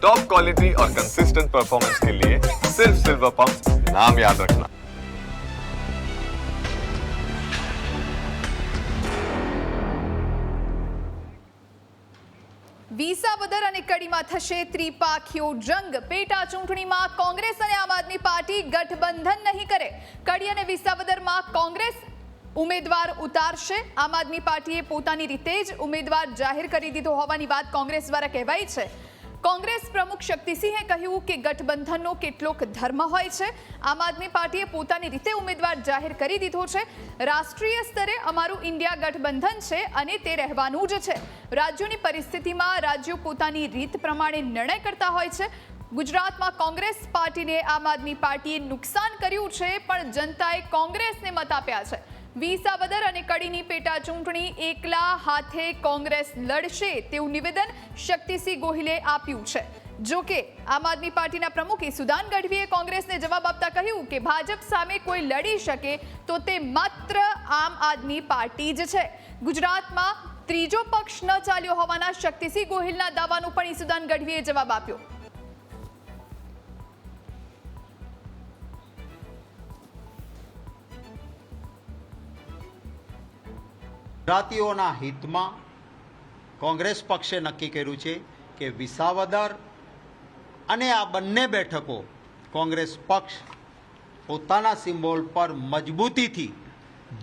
Top quality और consistent performance के लिए सिर्फ सिल्वर पंप नाम याद रखना। વિસાવદર અને કડીમાં થશે ત્રિપાખીયો જંગ। પેટા ચૂંટણીમાં કોંગ્રેસ અને આમ આદમી પાર્ટી ગઠબંધન નહીં કરે। કડી અને વિસાવદરમાં કોંગ્રેસ ઉમેદવાર ઉતારશે। આમ આદમી પાર્ટીએ પોતાની રીતે જ ઉમેદવાર જાહેર કરી દીધો હોવાની વાત કોંગ્રેસ દ્વારા કહેવાઈ છે। કોંગ્રેસ પ્રમુખ શક્તિસિંહે કહ્યું કે ગઠબંધનનો કેટલોક ધર્મ હોય છે। આમ આદમી પાર્ટીએ પોતાની રીતે ઉમેદવાર જાહેર કરી દીધો છે। રાષ્ટ્રીય સ્તરે અમારું ઇન્ડિયા ગઠબંધન છે અને તે રહેવાનું જ છે। રાજ્યોની પરિસ્થિતિમાં રાજ્યો પોતાની રીત પ્રમાણે નિર્ણય કરતા હોય છે। ગુજરાતમાં કોંગ્રેસ પાર્ટીને આમ આદમી પાર્ટીએ નુકસાન કર્યું છે, પણ જનતાએ કોંગ્રેસને મત આપ્યા છે। વિસાવદર અને કડીની પેટા ચૂંટણી એકલા હાથે કોંગ્રેસ લડશે તેવું નિવેદન શક્તિસિંહ ગોહિલે આપ્યું છે। જો કે આમ આદમી પાર્ટીના પ્રમુખ ઈસુદાન ગઢવીએ કોંગ્રેસને જવાબ આપતા કહ્યું કે ભાજપ સામે કોઈ લડી શકે તો તે માત્ર આમ આદમી પાર્ટી જ છે। ગુજરાતમાં ત્રીજો પક્ષ ન ચાલ્યો હોવાના શક્તિસિંહ ગોહિલના દાવાનો પણ ઈસુદાન ગઢવીએ જવાબ આપ્યો। ગુજરાતીઓના હિતમાં કોંગ્રેસ પક્ષે નક્કી કર્યું છે કે વિસાવદર અને આ બંને બેઠકો કોંગ્રેસ પક્ષ પોતાના સિમ્બોલ પર મજબૂતીથી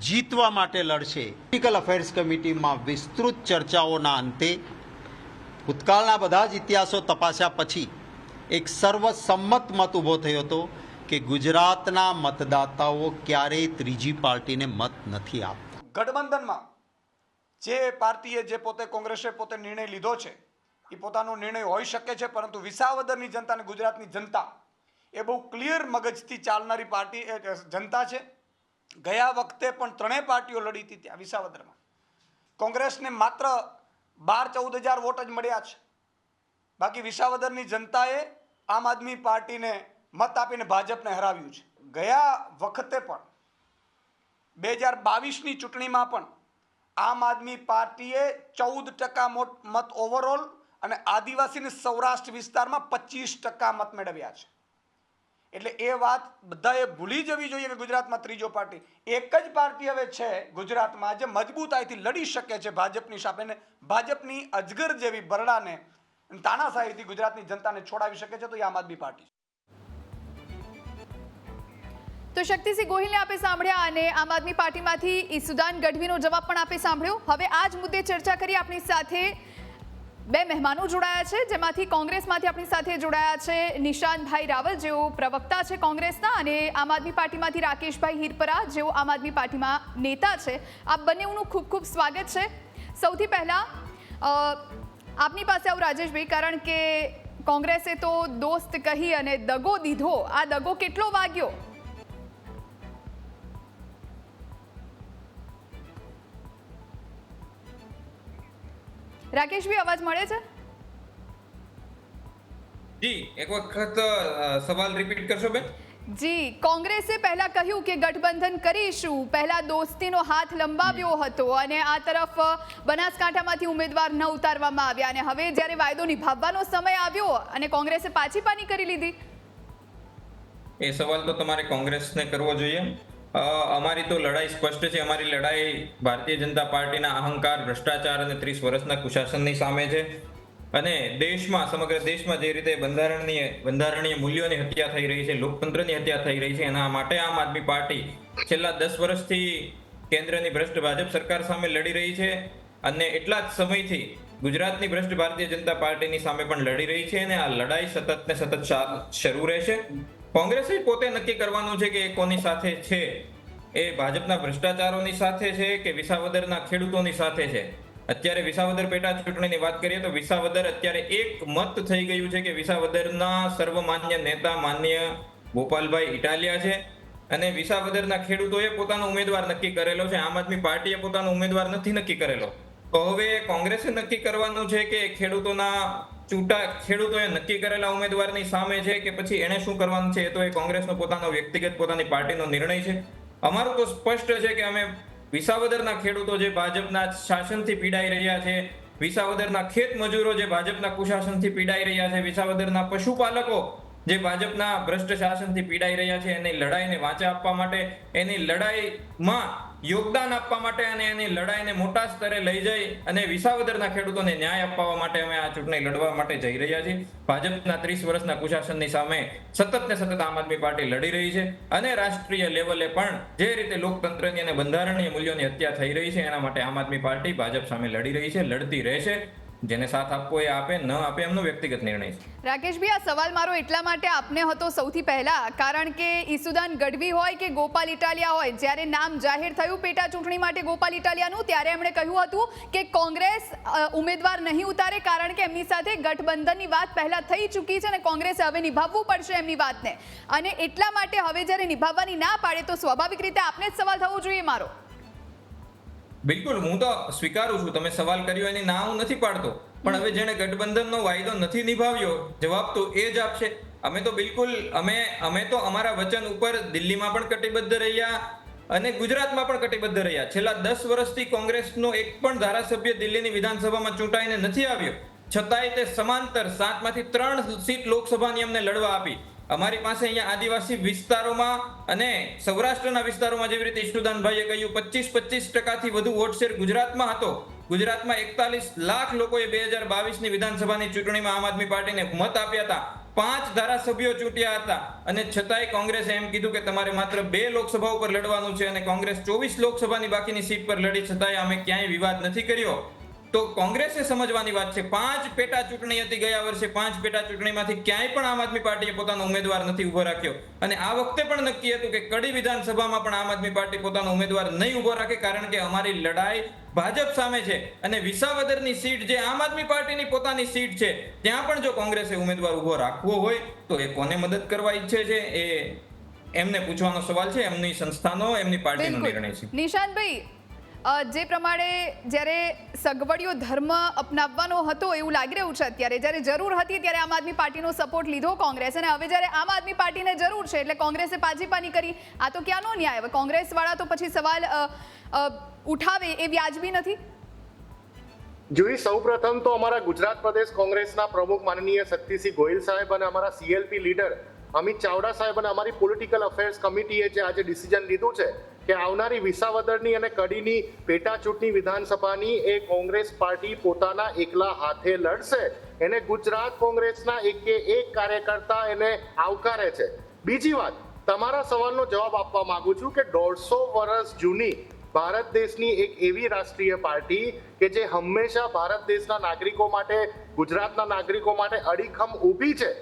જીતવા માટે લડશે। પોલિટિકલ અફેર્સ કમિટીમાં વિસ્તૃત ચર્ચાઓના અંતે ભૂતકાળના બધા જ ઇતિહાસો તપાસ્યા પછી એક સર્વસંમત મત ઊભો થયો હતો કે ગુજરાતના મતદાતાઓ ક્યારેય ત્રીજી પાર્ટીને મત નથી આપતા। ગઠબંધનમાં જે પાર્ટીએ જે પોતે કોંગ્રેસે પોતે નિર્ણય લીધો છે એ પોતાનો નિર્ણય હોઈ શકે છે, પરંતુ વિસાવદરની જનતા અને ગુજરાતની જનતા એ બહુ ક્લિયર મગજથી ચાલનારી પાર્ટી જનતા છે। ગયા વખતે પણ ત્રણેય પાર્ટીઓ લડી હતી ત્યાં વિસાવદરમાં કોંગ્રેસને માત્ર 12-14 હજાર વોટ જ મળ્યા છે। બાકી વિસાવદરની જનતાએ આમ આદમી પાર્ટીને મત આપીને ભાજપને હરાવ્યું છે। ગયા વખતે પણ 2022ની ચૂંટણીમાં પણ આમ આદમી પાર્ટીએ 14% મત ઓવરઓલ અને આદિવાસી અને સૌરાષ્ટ્ર વિસ્તારમાં 25% મત મેળવ્યા છે। એટલે એ વાત બધાએ ભૂલી જવી જોઈએ કે ગુજરાતમાં ત્રીજો પાર્ટી એક જ પાર્ટી હવે છે ગુજરાતમાં જે મજબૂતાઈથી લડી શકે છે ભાજપની સામે, ભાજપની અજગર જેવી બરડાને તાનાશાહીથી ગુજરાતની જનતાને છોડાવી શકે છે તો એ આમ આદમી પાર્ટી છે। તો શક્તિસિંહ ગોહિલને આપે સાંભળ્યા અને આમ આદમી પાર્ટીમાંથી ઈસુદાન ગઢવીનો જવાબ પણ આપે સાંભળ્યો। હવે આ જ મુદ્દે ચર્ચા કરી આપણી સાથે બે મહેમાનો જોડાયા છે, જેમાંથી કોંગ્રેસમાંથી આપણી સાથે જોડાયા છે નિશાનભાઈ રાવલ, જેઓ પ્રવક્તા છે કોંગ્રેસના, અને આમ આદમી પાર્ટીમાંથી રાકેશભાઈ હિરપરા, જેઓ આમ આદમી પાર્ટીમાં નેતા છે। આ બંનેનું ખૂબ ખૂબ સ્વાગત છે। સૌથી પહેલાં આપની પાસે આવું રાજેશભાઈ, કારણ કે કોંગ્રેસે તો દોસ્ત કહી અને દગો દીધો, આ દગો કેટલો વાગ્યો? રાકેશભાઈ, અવાજ મળે છે? જી, એક વખત સવાલ રિપીટ કરશો બેન? જી, કોંગ્રેસે પહેલા કહ્યું કે ગઠબંધન કરીશું, પહેલા દોસ્તીનો હાથ લંબાવ્યો હતો અને આ તરફ બનાસકાંઠામાંથી ઉમેદવાર ન ઉતારવામાં આવ્યા, અને હવે જ્યારે વાયદો નિભાવવાનો સમય આવ્યો અને કોંગ્રેસે પાછી પાની કરી લીધી। એ સવાલ તો તમારે કોંગ્રેસને કરવો જોઈએ। અમારી તો લડાઈ સ્પષ્ટ છે। અમારી લડાઈ ભારતીય જનતા પાર્ટીના અહંકાર, ભ્રષ્ટાચાર અને 30 વર્ષના કુશાસનની સામે છે। અને દેશમાં, સમગ્ર દેશમાં જે રીતે બંધારણીય મૂલ્યોની હત્યા થઈ રહી છે, લોકતંત્રની હત્યા થઈ રહી છે, એના માટે આમ આદમી પાર્ટી છેલ્લા 10 વર્ષથી કેન્દ્રની ભ્રષ્ટ ભાજપ સરકાર સામે લડી રહી છે, અને એટલા જ સમયથી ગુજરાતની ભ્રષ્ટ ભારતીય જનતા પાર્ટીની સામે પણ લડી રહી છે, અને આ લડાઈ સતત ને સતત શરૂ રહેશે। કોંગ્રેસે પોતે નક્કી કરવાનું છે કે એ કોની સાથે છે, એ ભાજપના ભ્રષ્ટાચારોની સાથે છે કે વિસાવદરના ખેડૂતોની સાથે છે। અત્યારે વિસાવદર પેટા ચૂંટણીની વાત કરીએ તો વિસાવદર અત્યારે એક મત થઈ ગયું છે કે વિસાવદરના સર્વમાન્ય નેતા માનનીય ગોપાલભાઈ ઇટાલિયા છે, અને વિસાવદરના ખેડૂતોએ પોતાનો ઉમેદવાર નક્કી કરેલો છે। આમ આદમી પાર્ટીએ પોતાનો ઉમેદવાર નથી નક્કી કરેલો। તો હવે કોંગ્રેસે નક્કી કરવાનું છે કે ખેડૂતોએ નક્કી કરેલા ઉમેદવારની સામે છે કે પછી એને શું કરવાનું છે, એ તો એ કોંગ્રેસનો પોતાનો વ્યક્તિગત પોતાની પાર્ટીનો નિર્ણય છે। અમારું તો સ્પષ્ટ છે કે અમે વિસાવદરના ખેડૂતો જે ભાજપના શાસનથી પીડાઈ રહ્યા છે, વિસાવદરના ખેત મજૂરો જે ભાજપના કુશાસનથી પીડાઈ રહ્યા છે, વિસાવદરના પશુપાલકો જે ભાજપના ભ્રષ્ટ શાસનથી પીડાઈ રહ્યા છે, એની લડાઈને વાચા આપવા માટે, એની લડાઈમાં યોગદાન આપવા માટે અને એની લડાઈને મોટા સ્તરે લઈ જઈ અને વિસાવદરના ખેડૂતોને ન્યાય અપાવવા માટે અમે આ ચૂંટણી લડવા માટે જઈ રહ્યા છીએ. ભાજપના 30 વર્ષના કુશાસનની સામે સતત ને સતત આમ આદમી પાર્ટી લડી રહી છે અને રાષ્ટ્રીય લેવલે પણ જે રીતે લોકતંત્રની અને બંધારણીય મૂલ્યોની હત્યા થઈ રહી છે, એના માટે આમ આદમી પાર્ટી ભાજપ સામે લડી રહી છે, લડતી રહેશે. જેને સાથ આપવો એ આપે, ન આપે એમનો વ્યક્તિગત નિર્ણય છે. રાકેશભાઈ, આ સવાલ મારો એટલા માટે આપને હતો સૌથી પહેલા, કારણ કે ઈસુદાન ગઢવી હોય કે ગોપાલ ઇટાલિયા હોય, જ્યારે નામ જાહેર થયું પેટા ચૂંટણી માટે ગોપાલ ઇટાલિયાનું, ત્યારે એમણે કહ્યું હતું કે કોંગ્રેસ ઉમેદવાર નહીં ઉતારે, કારણ કે એમની સાથે ગઠબંધનની વાત પહેલા થઈ ચૂકી છે અને કોંગ્રેસે હવે નિભાવવું પડશે એમની વાતને, અને એટલા માટે હવે જ્યારે નિભાવવાની ના પાડે તો સ્વાભાવિક રીતે આપને જ સવાલ થવો જોઈએ મારો. બિલકુલ, હું તો સ્વીકારું છું, તમે સવાલ કર્યો એની ના હું નથી પાડતો, પણ હવે જેણે ગઠબંધનનો વાયદો નથી નિભાવ્યો, જવાબ તો એ જ આપશે. અમે તો બિલકુલ અમે તો અમારા વચન ઉપર દિલ્હીમાં પણ કટિબદ્ધ રહ્યા અને ગુજરાતમાં પણ કટિબદ્ધ રહ્યા. છેલ્લા 10 વર્ષથી કોંગ્રેસનો એક પણ ધારાસભ્ય દિલ્હીની વિધાનસભામાં ચૂંટાઈને નથી આવ્યો, છતાંય તે સમાંતર 7માંથી 3 સીટ લોકસભાની અમને લડવા આપી. અમારી પાસે અહીંયા આદિવાસી વિસ્તારોમાં અને સૌરાષ્ટ્રના વિસ્તારોમાં જેવી રીતે ઈશુદાનભાઈએ કહ્યું 25% વધુ વોટ શેર ગુજરાતમાં હતો. ગુજરાતમાં 41 લાખ લોકોએ 2022ની વિધાનસભાની ચૂંટણીમાં આમ આદમી પાર્ટીને મત આપ્યા હતા. 5 ધારાસભ્યો ચૂંટ્યા હતા અને છતાંય કોંગ્રેસે એમ કીધું કે તમારે માત્ર 2 લોકસભા ઉપર લડવાનું છે અને કોંગ્રેસ 24 લોકસભાની બાકીની સીટ પર લડી, છતાંય અમે ક્યાંય વિવાદ નથી કર્યો. તો કોંગ્રેસે સમજવાની વાત છે. 5 પેટા ચૂંટણી હતી ગયા વર્ષે, 5 પેટા ચૂંટણીમાંથી ક્યાંય પણ આમ આદમી પાર્ટીએ પોતાનો ઉમેદવાર નથી ઉભો રાખ્યો અને આ વખતે પણ નક્કી હતું કે કડી વિધાનસભામાં પણ આમ આદમી પાર્ટી પોતાનો ઉમેદવાર નહીં ઉભો રાખે, કારણ કે અમારી લડાઈ ભાજપ સામે છે અને વિસાવદરની સીટ જે આમ આદમી પાર્ટીની પોતાની સીટ છે, ત્યાં પણ જો કોંગ્રેસે ઉમેદવાર ઉભો રાખવો હોય તો એ કોને મદદ કરવા ઈચ્છે છે એ એમને પૂછવાનો સવાલ છે, એમની સંસ્થાનો, એમની પાર્ટીનો નિર્ણય છે. નિશાંતભાઈ, જે પ્રમાણે જ્યારે સગવડિયો ધર્મ અપનાવવાનો હતો એવું લાગી રહ્યું છે અત્યારે, જ્યારે જરૂર હતી ત્યારે આમ આદમી પાર્ટીનો સપોર્ટ લીધો કોંગ્રેસ, અને હવે જ્યારે આમ આદમી પાર્ટીને જરૂર છે એટલે કોંગ્રેસે પાજીપાની કરી. આ તો ક્યાંનો ન્યાય? હવે કોંગ્રેસવાળા તો પછી સવાલ ઉઠાવે એ વ્યાજબી નથી? જોઈ, સૌપ્રથમ તો અમારા ગુજરાત પ્રદેશ કોંગ્રેસના પ્રમુખ માનનીય શક્તિસિંહ ગોહિલ સાહેબ અને અમારા CLP લીડર અમિત ચાવડા સાહેબ અને અમારી પોલિટિકલ અફેર્સ કમિટીએ જે આજે ડિસિઝન લીધું છે કે આવનારી વિસાવદરની અને કડીની પેટા ચૂંટણી વિધાનસભાની એ કોંગ્રેસ પાર્ટી પોતાના એકલા હાથે લડશે, એને ગુજરાત કોંગ્રેસના એક કાર્યકર્તા એને આવકારે છે. બીજી વાત, તમારા સવાલનો જવાબ આપવા માંગુ છું કે 150 વર્ષ જૂની ભારત દેશની એક એવી રાષ્ટ્રીય પાર્ટી કે જે હંમેશા ભારત દેશના નાગરિકો માટે, ગુજરાતના નાગરિકો માટે અડીખમ ઊભી છે.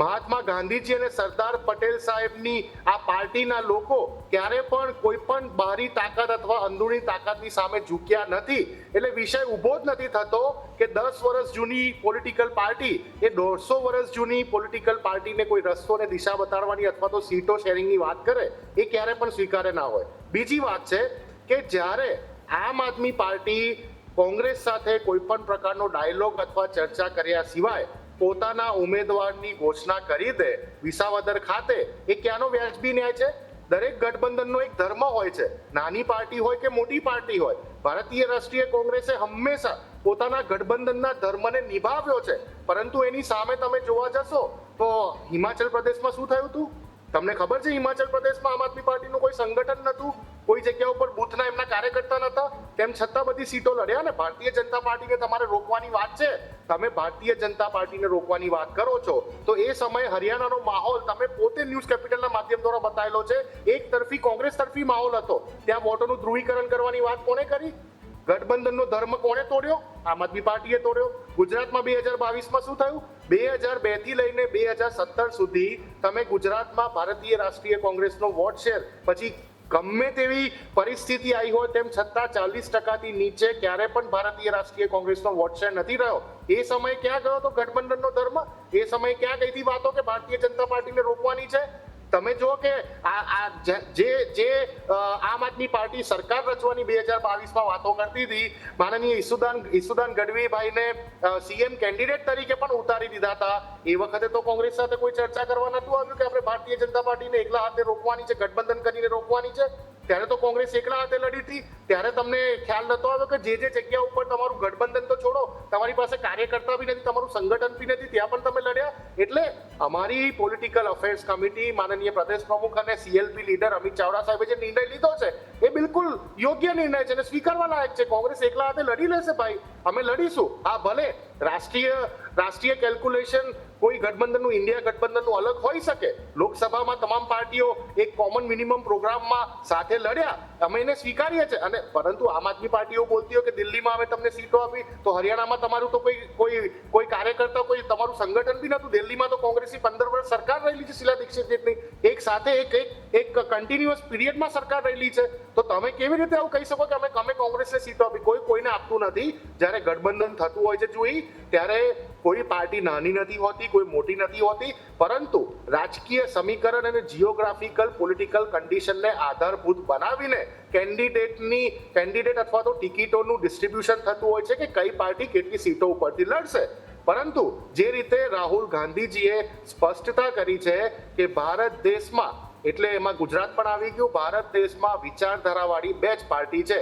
મહાત્મા ગાંધીજી અને સરદાર પટેલ સાહેબની આ પાર્ટીના લોકો ક્યારે પણ કોઈ પણ બહારી તાકાત અથવા અંદરૂની તાકાતની સામે ઝૂક્યા નથી. એટલે વિષય ઊભો જ નથી થતો કે 10 વર્ષ જૂની પોલિટિકલ પાર્ટી એ 150 વર્ષ જૂની પોલિટિકલ પાર્ટીને કોઈ રસ્તો અને દિશા બતાડવાની અથવા તો સીટો શેરિંગની વાત કરે, એ ક્યારે પણ સ્વીકાર્ય ના હોય. બીજી વાત છે કે જ્યારે આમ આદમી પાર્ટી કોંગ્રેસ સાથે કોઈ પણ પ્રકારનો ડાયલોગ અથવા ચર્ચા કર્યા સિવાય પોતાના ઉમેદવારની ઘોષણા કરી દે વિસાવદર ખાતે, એ ક્યાંનો વ્યાજબી ન્યાય છે? દરેક ગઠબંધનનો એક ધર્મ હોય છે, નાની પાર્ટી હોય કે મોટી પાર્ટી હોય. ભારતીય રાષ્ટ્રીય કોંગ્રેસે હંમેશા પોતાના ગઠબંધનના ધર્મને નિભાવ્યો છે, પરંતુ એની સામે તમે જોવા જશો તો હિમાચલ પ્રદેશમાં શું થયું હતું તમને ખબર છે? હિમાચલ પ્રદેશમાં આમ આદમી પાર્ટીનું કોઈ સંગઠન નહોતું, કોઈ જગ્યા ઉપર બૂથના એમના કાર્યકર્તા નહોતા, તેમ છતાં બધી સીટો લડ્યા ને. ભારતીય જનતા પાર્ટીને તમારે રોકવાની વાત છે, તમે ભારતીય જનતા પાર્ટીને રોકવાની વાત કરો છો, તો એ સમયે હરિયાણાનો માહોલ તમે પોતે ન્યૂઝ કેપિટલના માધ્યમ દ્વારા બતાવેલો છે, એક તરફી કોંગ્રેસ તરફી માહોલ હતો. ત્યાં વોટોનું ધ્રુવીકરણ કરવાની વાત કોને કરી? ગઠબંધનનો ધર્મ કોણે તોડ્યો? આમ આદમી પાર્ટીએ તોડ્યો. ગુજરાતમાં 2022માં શું થયું? 2002 થી લઈને 2017 સુધી તમે ગુજરાતમાં ભારતીય રાષ્ટ્રીય કોંગ્રેસનો વોટ શેર, પછી ગમે તેવી પરિસ્થિતિ આવી હોય તેમ છતાં 40%થી નીચે ક્યારે પણ ભારતીય રાષ્ટ્રીય કોંગ્રેસનો વોટ શેર નથી રહ્યો. એ સમયે ક્યાં ગયો તો ગઠબંધનનો ધર્મ? એ સમયે ક્યાં ગઈ હતી વાતો કે ભારતીય જનતા પાર્ટીને રોકવાની છે? તમે જો કે જે આમ આદમી પાર્ટી સરકાર રચવાની 2022માં વાતો કરતી હતી, માનનીય ઈશુદાન ગઢવીભાઈને CM કેન્ડિડેટ તરીકે પણ ઉતારી દીધા હતા, એ વખતે તો કોંગ્રેસ સાથે કોઈ ચર્ચા કરવા નતું આવ્યું કે આપણે ભારતીય જનતા પાર્ટીને એકલા હાથે રોકવાની છે, ગઠબંધન કરીને રોકવાની છે. ત્યારે તો કોંગ્રેસ એકલા હાથે લડી હતી, ત્યારે તમને ખ્યાલ નતો આવ્યો કે જે જગ્યા ઉપર તમારું ગઠબંધન તો છોડો, તમારી પાસે કાર્યકર્તા બી નથી, તમારું સંગઠન બી નથી, ત્યાં પણ તમે લડ્યા. એટલે અમારી પોલિટિકલ અફેર્સ કમિટી, માનનીય પ્રદેશ પ્રમુખ અને સીએલપી લીડર અમિત ચાવડા સાહેબે જે નિર્ણય લીધો છે એ બિલકુલ યોગ્ય નિર્ણય છે અને સ્વીકારવા લાયક છે. કોંગ્રેસ એકલા હાથે લડી લેશે ભાઈ, અમે લડીશું. હા, ભલે રાષ્ટ્રીય કેલ્ક્યુલેશન કોઈ ગઠબંધનનું, ઇન્ડિયા ગઠબંધનનું અલગ હોઈ શકે. લોકસભામાં તમામ પાર્ટીઓ એક કોમન મિનિમમ પ્રોગ્રામમાં સાથે લડ્યા, અમે એને સ્વીકારીએ છીએ. અને પરંતુ આમ આદમી પાર્ટીઓ બોલતી હોય કે દિલ્હીમાં અમે તમને સીટો આપી, તો હરિયાણામાં તમારું તો કોઈ કાર્યકર્તા, કોઈ તમારું સંગઠન બી નતું. દિલ્હીમાં તો કોંગ્રેસની 15 વર્ષ સરકાર રહેલી છે, શીલા દીક્ષિત જેટલી એક સાથે એક કન્ટિન્યુઅસ પીરિયડમાં સરકાર રહેલી છે. તો તમે કેવી રીતે આવું કહી શકો કે અમે કોંગ્રેસને સીટો આપી? કોઈને આપતું નથી. જ્યારે ગઠબંધન થતું હોય છે જોઈ, ત્યારે કોઈ પાર્ટી નાની નથી હોતી, કોઈ મોટી નથી હોતી, પરંતુ રાજકીય સમીકરણ અને જીઓગ્રાફિકલ પોલિટિકલ કન્ડિશનને આધારભૂત બનાવીને કેન્ડિડેટ અથવા તો ટિકિટોનું ડિસ્ટ્રીબ્યુશન થતું હોય છે કે કઈ પાર્ટી કેટલી સીટો ઉપરથી લડશે. પરંતુ જે રીતે રાહુલ ગાંધીજીએ સ્પષ્ટતા કરી છે કે ભારત દેશમાં, એટલે એમાં ગુજરાત પણ આવી ગયું, ભારત દેશમાં વિચારધારાવાળી બે જ પાર્ટી છે,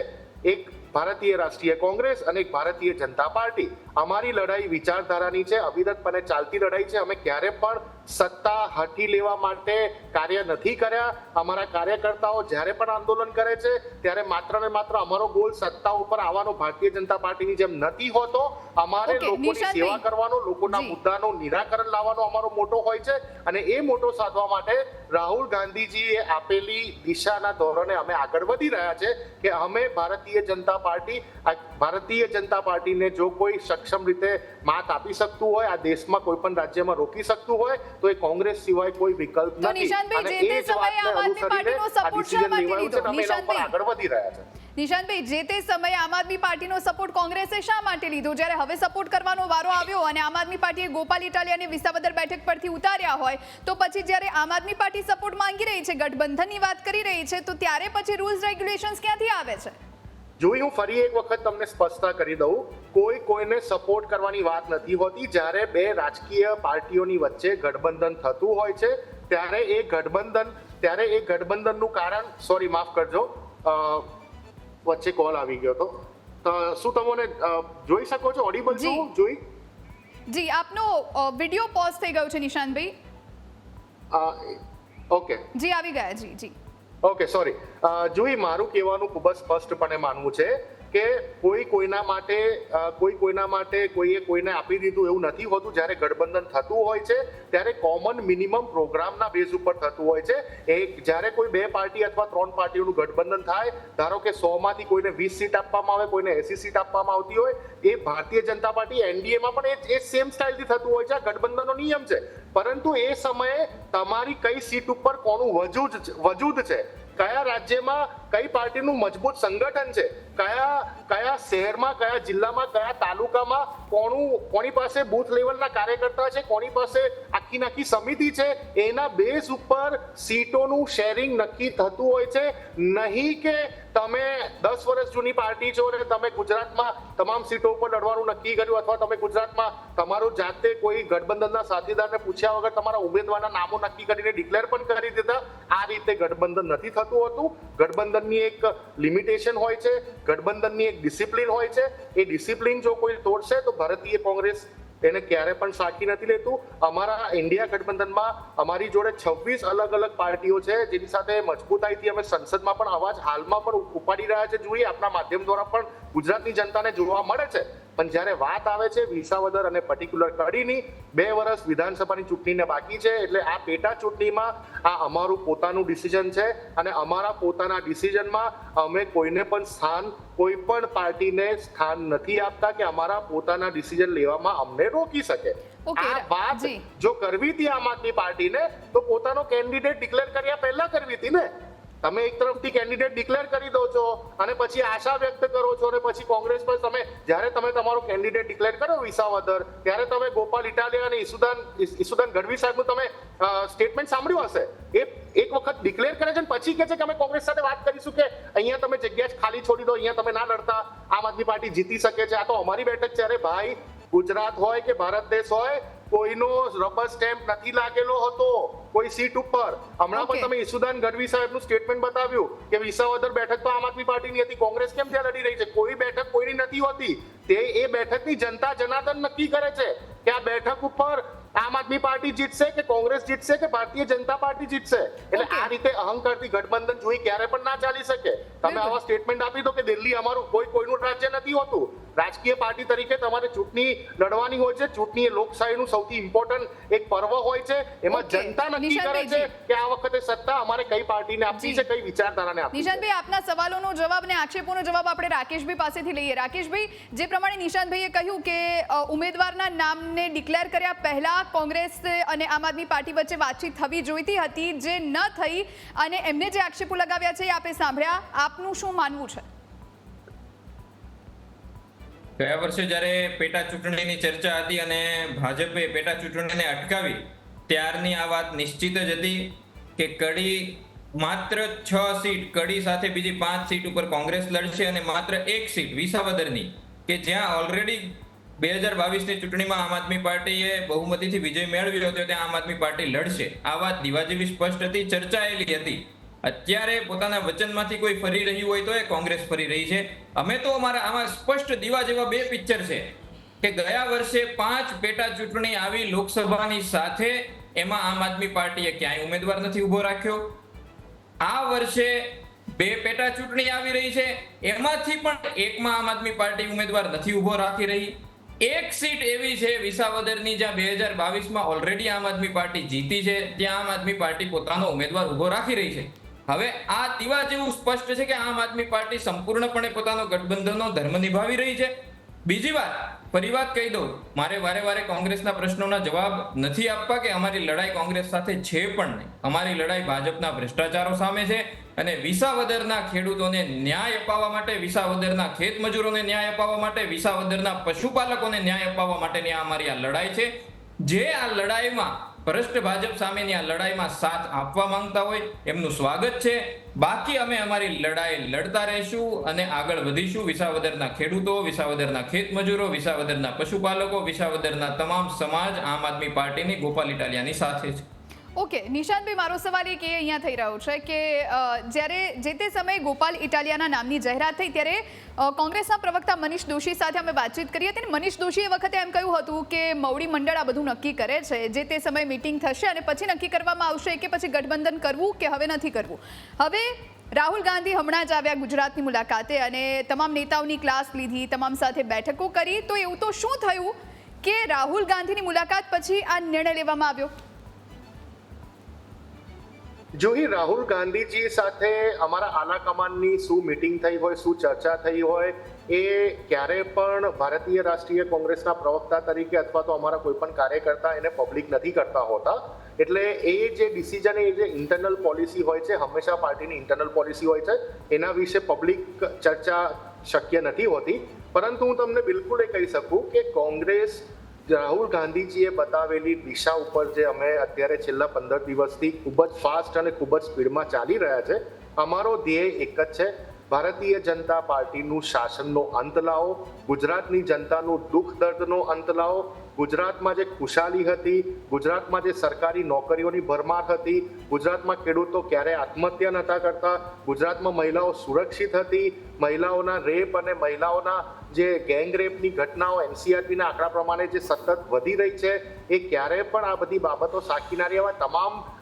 એક ભારતીય રાષ્ટ્રીય કોંગ્રેસ અને એક ભારતીય જનતા પાર્ટી. અમારી લડાઈ વિચારધારાની છે, અવિરતપણે ચાલતી લડાઈ છે. અમે ક્યારે પણ સત્તા હાથી લેવા માટે કાર્ય નથી કર્યા. અમારા કાર્યકર્તાઓ જ્યારે પણ આંદોલન કરે છે ત્યારે માત્ર ને માત્ર અમારો ગોલ સત્તા ઉપર આવવાનો ભારતીય જનતા પાર્ટીની જેમ નથી હોતો. અમારે લોકોની સેવા કરવાનો, લોકોના મુદ્દાનું નિરાકરણ લાવવાનો અમારો મોટો હોય છે. અને એ મોટો સાધવા માટે રાહુલ ગાંધીજીએ આપેલી દિશાના ધોરણે અમે આગળ વધી રહ્યા છે કે અમે ભારતીય જનતા પાર્ટીને જો કોઈ સક્ષમ રીતે માત આપી શકતું હોય, આ દેશમાં કોઈ પણ રાજ્યમાં રોકી શકતું હોય, તો એ કોંગ્રેસ સિવાય કોઈ વિકલ્પ નથી. અને એ જ વાતને અનુસરીને આ ડિસિઝન લેવાયું છે, અમે એના ઉપર આગળ વધી રહ્યા છે. નિશાંતભાઈ, જે તે સમયે આમ આદમી પાર્ટીનો સપોર્ટ કોંગ્રેસે શા માટે લીધો? જ્યારે હવે સપોર્ટ કરવાનો વારો આવ્યો અને આમ આદમી પાર્ટીએ ગોપાલ ઇટાલિયાને વિસાવદર બેઠક પરથી ઉતાર્યા હોય, તો પછી જ્યારે આમ આદમી પાર્ટી સપોર્ટ માંગી રહી છે, ગઠબંધનની વાત કરી રહી છે, તો ત્યારે પછી રૂલ્સ રેગ્યુલેશન્સ ક્યાંથી આવે છે? જોઈ, હું ફરી એક વખત તમને સ્પષ્ટતા કરી દઉં, કોઈને સપોર્ટ કરવાની વાત નથી હોતી. જ્યારે બે રાજકીય પાર્ટીઓની વચ્ચે ગઠબંધન થતું હોય છે ત્યારે એ ગઠબંધનનું કારણ, સોરી માફ કરજો, વચ્ચે કોલ આવી ગયો તો શું તમને જોઈ શકો છો? ઓડિબલ છો? જોઈ જી, આપનો વિડિયો પોઝ થઈ ગયો છે નિશાંતભાઈ. ઓકે, જી આવી ગયા. જી ઓકે, સોરી. જોઈ, મારું કહેવાનું ખૂબ જ સ્પષ્ટપણે માનવું છે કે કોઈના માટે કોઈને આપી દીધું એવું નથી હોતું. જ્યારે ગઠબંધન થતું હોય છે ત્યારે કોમન મિનિમમ પ્રોગ્રામના બેઝ ઉપર થતું હોય છે. જ્યારે કોઈ બે પાર્ટી અથવા ત્રણ પાર્ટીઓનું ગઠબંધન થાય, ધારો કે 100માંથી કોઈને 20 સીટ આપવામાં આવે, કોઈને 80 સીટ આપવામાં આવતી હોય, એ ભારતીય જનતા પાર્ટી એનડીએમાં પણ એ સેમ સ્ટાઇલથી થતું હોય છે. આ ગઠબંધનનો નિયમ છે. પરંતુ એ સમયે તમારી કઈ સીટ ઉપર કોનું વજૂદ છે, કયા રાજ્યમાં કઈ પાર્ટીનું મજબૂત સંગઠન છે, કયા શહેરમાં, કયા જિલ્લામાં, કયા તાલુકામાં કોની પાસે બૂથ લેવલના કાર્યકર્તા છે, કોની પાસે આખી સમિતિ છે, એના બેઝ ઉપર સીટોનું શેરિંગ નક્કી થતું હોય છે. નહીં કે તમે 10 વર્ષ જૂની પાર્ટી છો અને તમે ગુજરાતમાં તમામ સીટો ઉપર લડવાનું નક્કી કર્યું, અથવા તમે ગુજરાતમાં તમારું જાતે કોઈ ગઠબંધનના સાથીદારને પૂછ્યા વગર તમારા ઉમેદવારના નામો નક્કી કરીને ડિક્લેર પણ કરી દીધા. આ રીતે ગઠબંધન નથી થતું હોતું. ગઠબંધનની એક લિમિટેશન હોય છે, ગઠબંધનની એક ડિસિપ્લિન હોય છે. એ ડિસિપ્લિન જો કોઈ તોડશે તો ભારતીય કોંગ્રેસ એને ક્યારે પણ સાખી નથી લેતું. અમારા ઇન્ડિયા ગઠબંધનમાં અમારી જોડે 26 અલગ પાર્ટીઓ છે, જેની સાથે મજબૂતાઈથી અમે સંસદમાં પણ અવાજ હાલમાં પણ ઉપાડી રહ્યા છે. જોઈએ, આપના માધ્યમ દ્વારા પણ ગુજરાતની જનતાને જોવા મળે છે. પણ જ્યારે વાત આવે છે વિસાવદર અને પર્ટિક્યુલર કડીની, 2 વર્ષ વિધાનસભાની ચૂંટણીને બાકી છે, એટલે આ પેટા ચૂંટણીમાં આ અમારું પોતાનું ડિસિઝન છે અને અમારા પોતાના ડિસિઝનમાં અમે કોઈને પણ કોઈ પણ પાર્ટીને સ્થાન નથી આપતા કે અમારા પોતાના ડિસિઝન લેવામાં અમને રોકી શકે. આ વાત જો કરવી હતી આમ આદમી પાર્ટીને, તો પોતાનો કેન્ડિડેટ ડિક્લેર કર્યા પહેલા કરવી હતી ને. તમે એક તરફથી કેન્ડિડેટ ડિક્લેર કરી દો છો અને પછી આશા વ્યક્ત કરો છો, અને પછી કોંગ્રેસ પર જ્યારે તમે તમારો કેન્ડિડેટ ડિક્લેર કરો વિસાવદર, ત્યારે તમે ગોપાલ ઇટાલિયા અને ઈસુદાન ગઢવી સાહેબનું તમે સ્ટેટમેન્ટ સાંભળ્યું હશે. એ એક વખત ડિક્લેર કરે છે પછી કહે છે કે અમે કોંગ્રેસ સાથે વાત કરીશું કે અહીંયા તમે જગ્યા ખાલી છોડી દો, અહીંયા તમે ના લડતા, આમ આદમી પાર્ટી જીતી શકે છે. આ તો અમારી બેઠક છે. અરે ભાઈ, ગુજરાત હોય કે ભારત દેશ હોય, કોઈનો રબર સ્ટેમ્પ નથી લાગેલો હતો કોઈ સીટ ઉપર. હમણાં Okay. પણ તમે ઈસુદાન ગઢવી સાહેબનું સ્ટેટમેન્ટ બતાવ્યું કે વિસાવદર બેઠક તો આમ આદમી પાર્ટીની હતી, કોંગ્રેસ કેમ ત્યાં લડી રહી છે? કોઈ બેઠક કોઈની નથી હોતી. તે એ બેઠકની જનતા જનાર્દન નક્કી કરે છે કે આ બેઠક ઉપર આમ આદમી પાર્ટી જીતશે કે કોંગ્રેસ જીતશે કે ભારતીય જનતા પાર્ટી જીતશે. એટલે Okay. આ રીતે અહંકારથી ગઠબંધન જોઈ ક્યારે પણ ના ચાલી શકે. તમે બિલકુલ. આવા સ્ટેટમેન્ટ આપી દો કે દિલ્હી અમારું કોઈનું રાજ્ય નથી હોતું. રાજકીય પાર્ટી તરીકે તમારે ચૂંટણી લડવાની હોય છે. ચૂંટણી એ લોકશાહીનું સૌથી ઇમ્પોર્ટન્ટ એક પર્વ હોય છે. એમાં Okay. જનતા નક્કી કરે છે નિશાંતભાઈ કે આ વખતે સત્તા અમારે કઈ પાર્ટીને આપવી છે, કઈ વિચારધારાને આપવી છે. નિશાંતભાઈ, આપના સવાલોનો જવાબ અને આક્ષેપોનો જવાબ આપણે રાકેશભાઈ પાસેથી લઈએ. રાકેશભાઈ, જે પ્રમાણે નિશાંતભાઈએ કહ્યું કે ઉમેદવારના નામને ડિક્લેર કર્યા પહેલા કોંગ્રેસ અને આમ આદમી પાર્ટી વચ્ચે વાતચીત થવી જોઈતી હતી, જે ન થઈ, અને એમને જે આક્ષેપો લગાવ્યા છે એ આપણે સાંભળ્યા. આપનું શું માનવું છે? ગયા વર્ષે જ્યારે પેટા ચૂંટણીની ચર્ચા હતી અને ભાજપે પેટા ચૂંટણીને અટકાવી, ત્યારની આ વાત નિશ્ચિત જ હતી કે કડી માત્ર 6 સીટ, કડી સાથે બીજી 5 સીટ ઉપર કોંગ્રેસ લડશે અને માત્ર 1 સીટ વિસાવદરની, કે જ્યાં ઓલરેડી 2022ની ચૂંટણીમાં આમ આદમી પાર્ટીએ બહુમતીથી વિજય મેળવ્યો હતો, ત્યાં આમ આદમી પાર્ટી લડશે. આ વાત દીવા જેવી સ્પષ્ટ હતી, ચર્ચાયેલી હતી. અત્યારે પોતાના વચનમાંથી કોઈ ફરી રહ્યું હોય તો એ કોંગ્રેસ ફરી રહી છે. અમે તો અમારા આમાં સ્પષ્ટ દીવા જેવા 2 પિક્ચર છે કે ગયા વર્ષે 5 પેટા ચૂંટણી આવી લોકસભાની સાથે, એમાં આમ આદમી પાર્ટીએ ક્યાંય ઉમેદવાર નથી ઉભો રાખ્યો. આ વર્ષે 2 પેટા ચૂંટણી આવી રહી છે, એમાંથી પણ એકમાં આમ આદમી પાર્ટી ઉમેદવાર નથી ઉભો રાખી રહી. 1 સીટ એવી છે વિસાવદરની જ્યાં 2022માં ઓલરેડી આમ આદમી પાર્ટી જીતી છે, ત્યાં આમ આદમી પાર્ટી પોતાનો ઉમેદવાર ઉભો રાખી રહી છે. હવે આ દીવા જેવું સ્પષ્ટ છે કે આમ આદમી પાર્ટી સંપૂર્ણપણે પોતાનો ગઠબંધનનો ધર્મ નિભાવી રહી છે. બીજી વાત, ફરી વાત કહી દઉં, મારે વારે વારે કોંગ્રેસના પ્રશ્નોના જવાબ નથી આપવા કે અમારી લડાઈ કોંગ્રેસ સાથે છે પણ નહીં. અમારી લડાઈ ભાજપના ભ્રષ્ટાચારો સામે છે અને વિસાવદરના ખેડૂતોને ન્યાય અપાવવા માટે, વિસાવદરના ખેત મજૂરોને ન્યાય અપાવવા માટે, વિસાવદરના પશુપાલકોને ન્યાય અપાવવા માટેની આ અમારી આ લડાઈ છે. જે આ લડાઈમાં ભ્રષ્ટ ભાજપ સામેની આ લડાઈમાં સાથ આપવા માંગતા હોય એમનું સ્વાગત છે. બાકી અમે અમારી લડાઈ લડતા રહીશું અને આગળ વધીશું. વિસાવદરના ખેડૂતો, વિસાવદરના ખેત મજૂરો, વિસાવદરના પશુપાલકો, વિસાવદરના તમામ સમાજ આમ આદમી પાર્ટીની ગોપાલ ઇટાલિયાની સાથે છે. ઓકે નિશાંતભાઈ, મારો સવાલ એક એ અહીંયા થઈ રહ્યો છે કે જ્યારે જે તે સમયે ગોપાલ ઇટાલિયાના નામની જાહેરાત થઈ, ત્યારે કોંગ્રેસના પ્રવક્તા મનીષ દોશી સાથે અમે વાતચીત કરી હતી. મનીષ દોશીએ વખતે એમ કહ્યું હતું કે મવડી મંડળ આ બધું નક્કી કરે છે, જે તે સમયે મીટિંગ થશે અને પછી નક્કી કરવામાં આવશે કે પછી ગઠબંધન કરવું કે હવે નથી કરવું. હવે રાહુલ ગાંધી હમણાં જ આવ્યા ગુજરાતની મુલાકાતે અને તમામ નેતાઓની ક્લાસ લીધી, તમામ સાથે બેઠકો કરી, તો એવું તો શું થયું કે રાહુલ ગાંધીની મુલાકાત પછી આ નિર્ણય લેવામાં આવ્યો? જોઈ, રાહુલ ગાંધીજી સાથે અમારા આલાકમાનની શું મીટિંગ થઈ હોય, શું ચર્ચા થઈ હોય, એ ક્યારે પણ ભારતીય રાષ્ટ્રીય કોંગ્રેસના પ્રવક્તા તરીકે અથવા તો અમારા કોઈ પણ કાર્યકર્તા એને પબ્લિક નથી કરતા હોતા. એટલે એ જે ડિસિઝન, એ જે ઇન્ટરનલ પોલિસી હોય છે, હંમેશા પાર્ટીની ઇન્ટરનલ પોલિસી હોય છે, એના વિશે પબ્લિક ચર્ચા શક્ય નથી હોતી. પરંતુ હું તમને બિલકુલ એ કહી શકું કે કોંગ્રેસ રાહુલ ગાંધીજીએ બતાવેલી દિશા ઉપર જે અમે અત્યારે છેલ્લા 15 દિવસથી ખૂબ જ ફાસ્ટ અને ખૂબ જ સ્પીડમાં ચાલી રહ્યા છે, અમારો ધ્યેય એક જ છે, ભારતીય જનતા પાર્ટીનું શાસનનો અંત લાવો, ગુજરાતની જનતાનું દુઃખ દર્દનો અંત લાવો. ગુજરાતમાં જે ખુશાલી હતી, ગુજરાતમાં જે સરકારી નોકરીઓની ભરમાર હતી, ગુજરાતમાં ખેડૂતો ક્યારે આત્મહત્યા નહોતા કરતા, ગુજરાતમાં મહિલાઓ સુરક્ષિત હતી, મહિલાઓના રેપ અને મહિલાઓના જે ગેંગ રેપની ઘટનાઓ NCRBના આંકડા પ્રમાણે જે સતત વધી રહી છે, એ ક્યારે પણ આ બધી બાબતો સાખી ના રહી.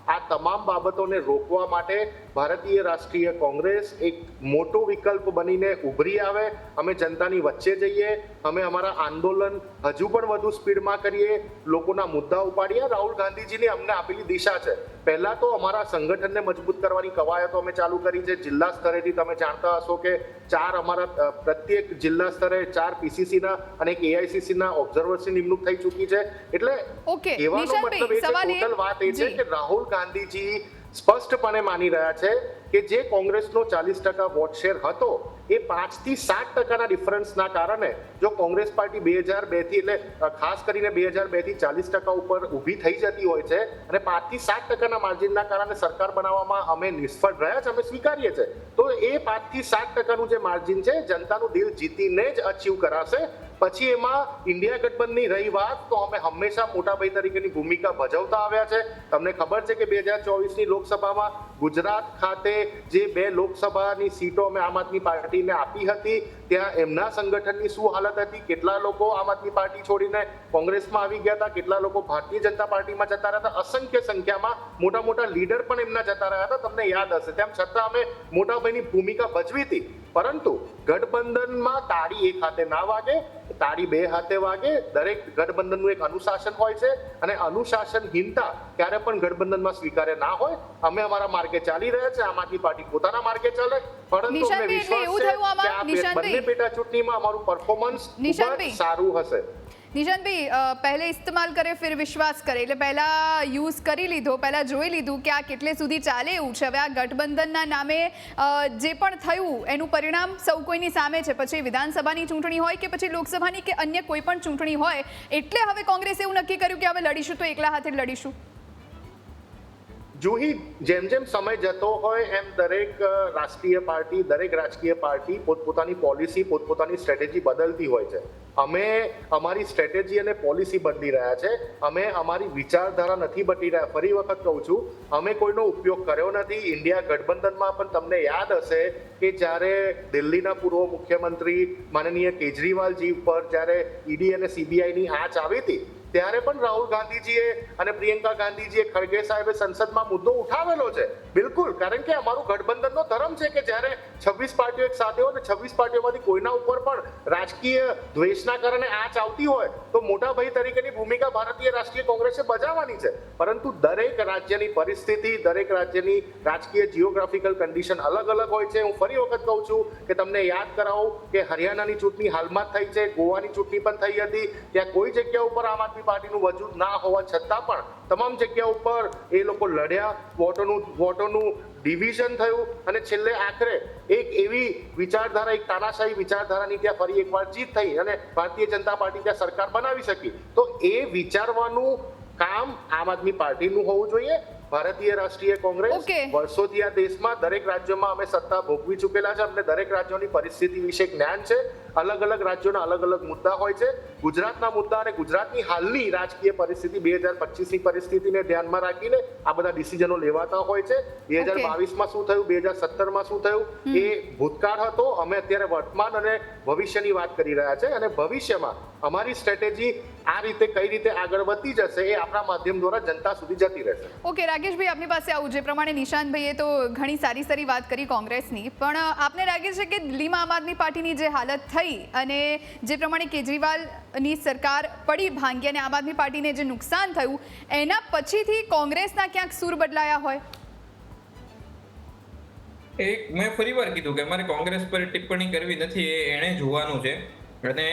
આ તમામ બાબતોને રોકવા માટે ભારતીય રાષ્ટ્રીય કોંગ્રેસ એક મોટો વિકલ્પ બનીને ઉભરી આવે. અમે જનતાની વચ્ચે જઈએ, અમે અમારા આંદોલન હજુ પણ વધુ સ્પીડમાં કરીએ, લોકોના મુદ્દા ઉપાડીએ. રાહુલ ગાંધીજીની અમને આપેલી દિશા છે. પહેલા તો અમારા સંગઠનને મજબૂત કરવાની કવાયતો અમે ચાલુ કરી છે. જિલ્લા સ્તરેથી તમે જાણતા હશો કે 4 અમારા પ્રત્યેક જિલ્લા સ્તરે 4 PCCના અને એક AICCના ઓબ્ઝર્વર્સની નિમણૂક થઈ ચૂકી છે. એટલે કહેવાનો મતલબ એ છે, ટોટલ વાત એ છે કે રાહુલ ગાંધીજી સ્પષ્ટપણે માની રહ્યા છે કે જે કોંગ્રેસનો 40% વોટ શેર હતો, એ 5 થી 7% ડિફરન્સના કારણે જો કોંગ્રેસ પાર્ટી 2002 થી, એટલે ખાસ કરીને 2002 થી 40% ઉપર ઊભી થઈ જતી હોય છે અને 5 થી 7%ના માર્જિનના કારણે સરકાર બનાવવામાં અમે નિષ્ફળ રહ્યા છે, અમે સ્વીકારીએ છીએ, તો એ 5 થી 7%નું જે માર્જિન છે, જનતાનું દિલ જીતીને જ અચીવ કરાશે. પછી એમાં ઇન્ડિયા ગઠબંધનની રહી વાત, તો અમે હંમેશા મોટાભાઈ તરીકેની ભૂમિકા ભજવતા આવ્યા છે. તમને ખબર છે કે 2024ની લોકસભામાં ગુજરાત ખાતે જે 2 લોકસભાની સીટો અમે આમ આદમી પાર્ટીને આપી હતી, ત્યાં એમના સંગઠનની શું હાલત હતી, કેટલા લોકો આમ આદમી પાર્ટી છોડીને કોંગ્રેસમાં આવી ગયા હતા, કેટલા લોકો ભારતીય જનતા પાર્ટીમાં જતા રહ્યા હતા, અસંખ્ય સંખ્યામાં મોટા મોટા લીડર પણ એમના જતા રહ્યા હતા, તમને યાદ હશે. તેમ છતાં અમે મોટાભાઈની ભૂમિકા ભજવી હતી. પરંતુ ગઠબંધનમાં તાળી એક હાથે ના વાગે, તાળી 2 હાથે વાગે. દરેક ગઠબંધનનું એક અનુશાસન હોય છે અને અનુશાસનહીનતા ક્યારે પણ ગઠબંધનમાં સ્વીકાર્ય ના હોય. અમે અમારા માર્ગે ચાલી રહ્યા છે, આમ આદમી પાર્ટી પોતાના માર્ગે ચાલે, પરંતુ અમને નિશાંતભાઈ, એટલે વિશ્વાસ એવું છે થયું આમાં, કે આ નિશાંતભાઈ, બંને પેટા ચૂંટણીમાં અમારું પરફોર્મન્સ ખૂબ જ નિશાંતભાઈ, સારું હશે. નિશાંતભાઈ, પહેલે ઇસ્તેમાલ કરે ફિર વિશ્વાસ કરે, એટલે પહેલા યુઝ કરી લીધો, પહેલા જોઈ લીધું કે આ કેટલે સુધી ચાલે એવું છે. હવે આ ગઠબંધનના નામે જે પણ થયું એનું પરિણામ સૌ કોઈની સામે છે. પછી વિધાનસભાની ચૂંટણી હોય કે પછી લોકસભાની કે અન્ય કોઈ પણ ચૂંટણી હોય, એટલે હવે કોંગ્રેસે એવું નક્કી કર્યું કે હવે લડીશું તો એકલા હાથે લડીશું. જુહી, જેમ જેમ સમય જતો હોય એમ દરેક રાષ્ટ્રીય પાર્ટી, દરેક રાજકીય પાર્ટી પોતપોતાની પોલિસી, પોતપોતાની સ્ટ્રેટેજી બદલતી હોય છે. અમે અમારી સ્ટ્રેટેજી અને પોલિસી બદલી રહ્યા છે. અમે અમારી વિચારધારા નથી બદલી રહ્યા. ફરી વખત કહું છું, અમે કોઈનો ઉપયોગ કર્યો નથી. ઇન્ડિયા ગઠબંધનમાં પણ તમને યાદ હશે કે જ્યારે દિલ્હીના પૂર્વ મુખ્યમંત્રી માનનીય કેજરીવાલજી ઉપર જ્યારે ઈડી અને સીબીઆઈની આંચ આવી હતી, ત્યારે પણ રાહુલ ગાંધીજીએ અને પ્રિયંકા ગાંધીજીએ, ખડગે સાહેબે સંસદમાં મુદ્દો ઉઠાવેલો છે. બિલકુલ, કારણ કે અમારું ગઠબંધનનો ધર્મ છે કે જ્યારે 26 પાર્ટીઓ એક સાથે હોય અને 26 પાર્ટીઓમાંથી કોઈના ઉપર પણ રાજકીય દ્વેષના કારણે આંચ આવતી હોય તો મોટા ભાઈ તરીકેની ભૂમિકા ભારતીય રાષ્ટ્રીય કોંગ્રેસે બજાવવાની છે. પરંતુ દરેક રાજ્યની પરિસ્થિતિ, દરેક રાજ્યની રાજકીય જીઓગ્રાફિકલ કન્ડિશન અલગ અલગ હોય છે. હું ફરી વખત કહું છું કે તમને યાદ કરાવું કે હરિયાણાની ચૂંટણી હાલમાં થઈ છે, ગોવાની ચૂંટણી પણ થઈ હતી. ત્યાં કોઈ જગ્યા ઉપર આમ આદમી પાર્ટીનું વજૂદ ના હોવા છતાં પણ તમામ જગ્યા ઉપર એ લોકો લડ્યા, વોટોનું ડિવિઝન થયું અને છેલ્લે આખરે એક એવી વિચારધારા, એક તાનાશાહી વિચારધારાની ત્યાં ફરી એકવાર જીત થઈ અને ભારતીય જનતા પાર્ટી ત્યાં સરકાર બનાવી શકી. તો એ વિચારવાનું કામ આમ આદમી પાર્ટીનું હોવું જોઈએ. ભારતીય રાષ્ટ્રીય કોંગ્રેસ વર્ષોથી આ દેશમાં દરેક રાજ્યોમાં અમે સત્તા ભોગવી ચૂકેલા છે. અમને દરેક રાજ્યોની પરિસ્થિતિ વિશે જ્ઞાન છે. અલગ અલગ રાજ્યોના અલગ અલગ મુદ્દા હોય છે. ગુજરાતના મુદ્દા અને ગુજરાતની હાલની રાજકીય પરિસ્થિતિ, 2025ની પરિસ્થિતિને ધ્યાનમાં રાખીને આ બધા ડિસિઝનો લેવાતા હોય છે. 2022માં શું થયું, 2017માં શું થયું, એ ભૂતકાળ હતો. અમે અત્યારે વર્તમાન અને ભવિષ્યની વાત કરી રહ્યા છે અને ભવિષ્યમાં અમારી સ્ટ્રેટેજી આ રીતે કઈ રીતે આગળ વધતી જશે એ આપણા માધ્યમ દ્વારા જનતા સુધી જતી રહેશે. ઓકે રાકેશભાઈ, આપની પાસે આવું, જે પ્રમાણે નિશાંતભાઈએ તો ઘણી સારી વાત કરી કોંગ્રેસની, પણ આપને લાગે છે કે દિલ્હીમાં આમ આદમી પાર્ટીની જે હાલત થઈ અને જે પ્રમાણે કેજરીવાલની સરકાર પડી ભાંગી અને આમ આદમી પાર્ટીને જે નુકસાન થયું, એના પછીથી કોંગ્રેસના ક્યાંક સૂર બદલાયા હોય? મેં ફરીવાર કીધું કે અમારે કોંગ્રેસ પર ટિપ્પણી કરવી નથી, એણે જોવાનું છે. અને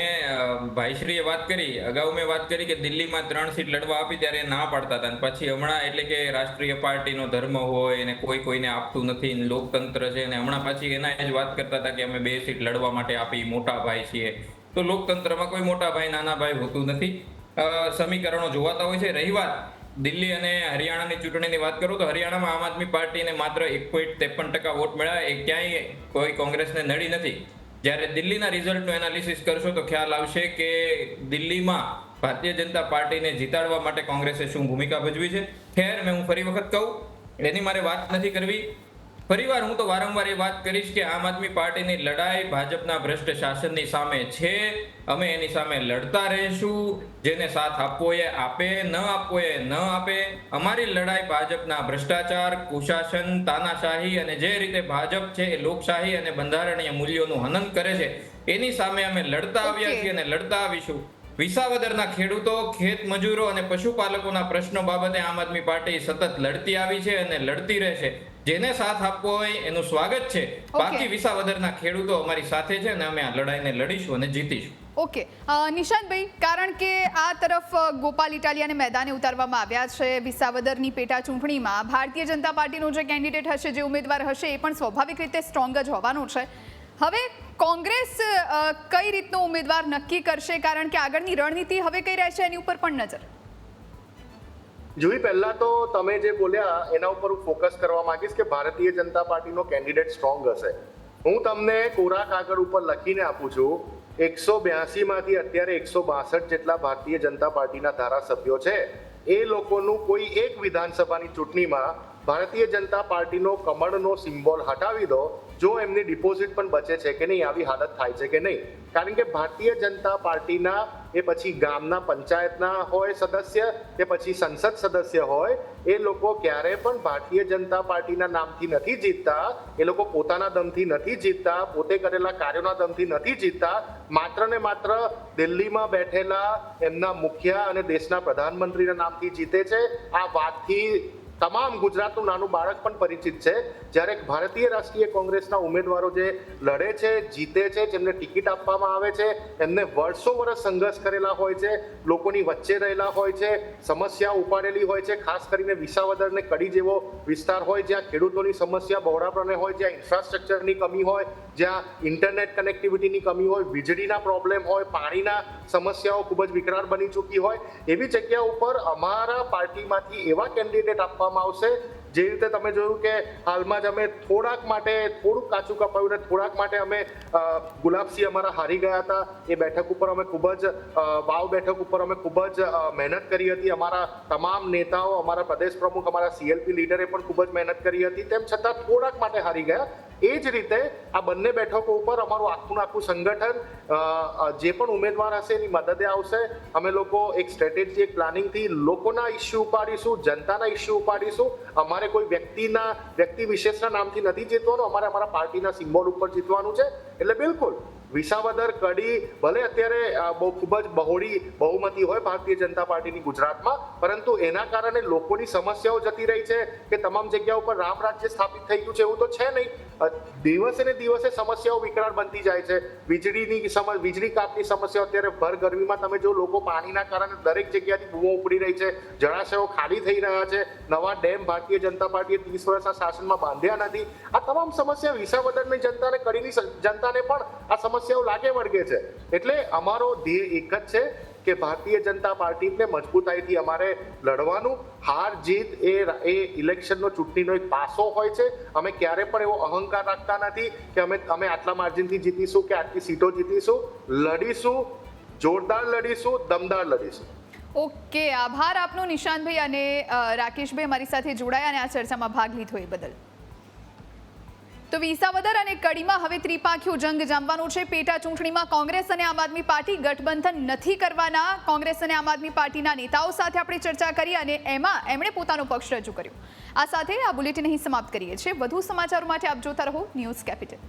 ભાઈશ્રીએ વાત કરી, અગાઉ મેં વાત કરી કે દિલ્હીમાં 3 સીટ લડવા આપી ત્યારે ના પાડતા હતા, પછી હમણાં એટલે કે રાષ્ટ્રીય પાર્ટીનો ધર્મ હોય અને કોઈને આપતું નથી, લોકતંત્ર છે, અને હમણાં પાછી એના જ વાત કરતા હતા કે અમે 2 સીટ લડવા માટે આપી, મોટા ભાઈ છીએ. તો લોકતંત્રમાં કોઈ મોટા ભાઈ નાના ભાઈ હોતું નથી, સમીકરણો જોવાતા હોય છે. રહી વાત દિલ્હી અને હરિયાણાની ચૂંટણીની વાત કરું તો હરિયાણામાં આમ આદમી પાર્ટીને માત્ર 1.53% વોટ મળ્યા. એ ક્યાંય કોઈ કોંગ્રેસને નડી નથી. જ્યારે દિલ્હીના રિઝલ્ટનું એનાલિસિસ કરશો તો ખ્યાલ આવશે કે દિલ્હીમાં ભારતીય જનતા પાર્ટીને જીતાડવા માટે કોંગ્રેસે શું ભૂમિકા ભજવી છે. ખેર, હું ફરી વખત કહું, એની મારે વાત નથી કરવી. ફરીવાર હું તો વારંવાર એ વાત કરીશ કે આમ આદમી પાર્ટીની લડાઈ ભાજપના ભ્રષ્ટ શાસનની સામે છે. અમે એની સામે લડતા રહીશું. જેને સાથ આપવો એ આપે, ન આપવો એ ન આપે. અમારી લડાઈ ભાજપના ભ્રષ્ટાચાર, કુશાસન, તાનાશાહી અને જે રીતે ભાજપ છે એ લોકશાહી અને બંધારણીય મૂલ્યોનું હનન કરે છે એની સામે અમે લડતા આવ્યા છીએ અને લડતા આવીશું. વિસાવદરના ખેડૂતો, ખેત મજૂરો અને પશુપાલકોના પ્રશ્નો બાબતે આમ આદમી પાર્ટી સતત લડતી આવી છે અને લડતી રહેશે. જેને સાથ આપવો હોય એનું સ્વાગત છે. બાકી વિસાવદરના ખેડૂતો અમારી સાથે છે અને અમે આ લડાઈને લડીશું અને જીતીશું. ઓકે નિશાંતભાઈ, કારણ કે આ તરફ ગોપાલ ઇટાલિયાને મેદાને ઉતારવામાં આવ્યા છે વિસાવદરની પેટા ચૂંટણીમાં, ભારતીય જનતા પાર્ટીનો જે કેન્ડિડેટ હશે, જે ઉમેદવાર હશે, એ પણ સ્વાભાવિક રીતે સ્ટ્રોંગ જ હોવાનો છે. હવે કોંગ્રેસ કઈ રીતનો ઉમેદવાર નક્કી કરશે, કારણ કે આગળની રણનીતિ હવે કઈ રહેશે એની ઉપર પણ નજર. જોઈ, પહેલા તો તમે જે બોલ્યા એના ઉપર હું ફોકસ કરવા માંગીશ કે ભારતીય જનતા પાર્ટીનો કેન્ડિડેટ સ્ટ્રોંગ હશે. હું તમને કોરા કાગળ ઉપર લખીને આપું છું 182માંથી અત્યારે 162 જેટલા ભારતીય જનતા પાર્ટીના ધારાસભ્યો છે, એ લોકોનું કોઈ એક વિધાનસભાની ચૂંટણીમાં ભારતીય જનતા પાર્ટીનો કમળનો સિમ્બોલ હટાવી દો, જો એમની ડિપોઝિટ પણ બચે છે કે નહીં, આવી હાલત થાય છે કે નહીં. કારણ કે ભારતીય જનતા પાર્ટીના એ પછી ગામના પંચાયતના હોય સદસ્ય કે પછી સંસદ સદસ્ય હોય, એ લોકો ક્યારે પણ ભારતીય જનતા પાર્ટીના નામથી નથી જીતતા, એ લોકો પોતાના દમથી નથી જીતતા, પોતે કરેલા કાર્યોના દમથી નથી જીતતા, માત્ર ને માત્ર દિલ્હીમાં બેઠેલા એમના મુખિયા અને દેશના પ્રધાનમંત્રીના નામથી જીતે છે. આ વાતથી તમામ ગુજરાતનું નાનું બાળક પણ પરિચિત છે. જ્યારે ભારતીય રાષ્ટ્રીય કોંગ્રેસના ઉમેદવારો જે લડે છે, જીતે છે, જેમને ટિકિટ આપવામાં આવે છે, એમને વર્ષો વર્ષ સંઘર્ષ કરેલા હોય છે, લોકોની વચ્ચે રહેલા હોય છે, સમસ્યાઓ ઉપાડેલી હોય છે. ખાસ કરીને વિસાવદર ને કડી જેવો વિસ્તાર હોય, જ્યાં ખેડૂતોની સમસ્યા બહોળાપણે હોય, જ્યાં ઇન્ફ્રાસ્ટ્રક્ચરની કમી હોય, જ્યાં ઇન્ટરનેટ કનેક્ટિવિટીની કમી હોય, વીજળીના પ્રોબ્લેમ હોય, પાણીના સમસ્યાઓ ખૂબ જ વિકરાળ બની ચૂકી હોય, એવી જગ્યા ઉપર અમારા પાર્ટીમાંથી એવા કેન્ડિડેટ આપવામાં આવશે. જે રીતે તમે જોયું કે હાલમાં જ અમે થોડુંક કાચું કપાયું ને થોડાક માટે અમે ગુલાબસિંહ અમારા હારી ગયા હતા. એ બેઠક ઉપર અમે ખૂબ જ વાવ બેઠક ઉપર અમે ખૂબ જ મહેનત કરી હતી. અમારા તમામ નેતાઓ, અમારા પ્રદેશ પ્રમુખ, અમારા CLP લીડરે પણ ખૂબ જ મહેનત કરી હતી. તેમ છતાં થોડાક માટે હારી ગયા. એ જ રીતે આ બંને બેઠકો ઉપર અમારું આખું સંગઠન જે પણ ઉમેદવાર હશે એની મદદે આવશે. અમે લોકો એક સ્ટ્રેટેજી, એક પ્લાનિંગથી લોકોના ઇસ્યુ ઉપાડીશું, જનતાના ઇસ્યુ ઉપાડીશું. અમારે કોઈ વ્યક્તિ વિશેષના નામથી નથી જીતવાનું, અમારે અમારા પાર્ટીના સિમ્બોલ ઉપર જીતવાનું છે. એટલે બિલકુલ વિસાવદર, કડી ભલે અત્યારે ખૂબ જ બહોળી બહુમતી હોય ભારતીય જનતા પાર્ટીની ગુજરાતમાં, પરંતુ એના કારણે લોકોની સમસ્યાઓ જતી રહી છે કે તમામ જગ્યા ઉપર રામ રાજ્ય સ્થાપિત થઈ ગયું છે એવું તો છે નહીં. દિવસે ને દિવસે સમસ્યાઓ વિકરાળ બનતી જાય છે. વીજળી કાપની સમસ્યાઓ અત્યારે ભર ગરમીમાં તમે જો લોકો પાણીના કારણે દરેક જગ્યાથી બૂમો ઉપડી રહી છે, જળાશયો ખાલી થઈ રહ્યા છે, નવા ડેમ ભારતીય જનતા પાર્ટીએ 30 વર્ષના શાસનમાં બાંધ્યા નથી. આ તમામ સમસ્યા વિસાવદરની જનતાને, કડીની જનતાને પણ આ સમસ્યાઓ લાગે વળગે છે. એટલે અમારો ધ્યેય એક જ છે કે ભારતીય જનતા પાર્ટીને મજબૂતાઈથી અમારે લડવાનું. હાર જીત એ ઇલેક્શનનો, ચૂંટણીનો એક પાસો હોય છે. અમે ક્યારે પણ એવો અહંકાર રાખતા નથી કે અમે આટલા માર્જિનથી જીતીશું કે આટલી સીટો જીતીશું. લડીશું, જોરદાર લડીશું, દમદાર લડીશું. ઓકે, આભાર આપનો નિશાંતભાઈ અને રાકેશભાઈ અમારી સાથે જોડાયા અને આ ચર્ચામાં ભાગ લીધો એ બદલ. તો વિસાવદર અને કડીમાં હવે ત્રિપાંખીયો જંગ જામવાનો છે. પેટા ચૂંટણીમાં કોંગ્રેસ અને આમ આદમી પાર્ટી ગઠબંધન નથી કરવાના. કોંગ્રેસ અને આમ આદમી પાર્ટીના નેતાઓ સાથે આપણે ચર્ચા કરી અને એમાં એમણે પોતાનો પક્ષ રજૂ કર્યો. આ સાથે આ બુલેટિન અહીં સમાપ્ત કરીએ છીએ. વધુ સમાચારો માટે આપ જોતા રહો ન્યૂઝ કેપિટલ.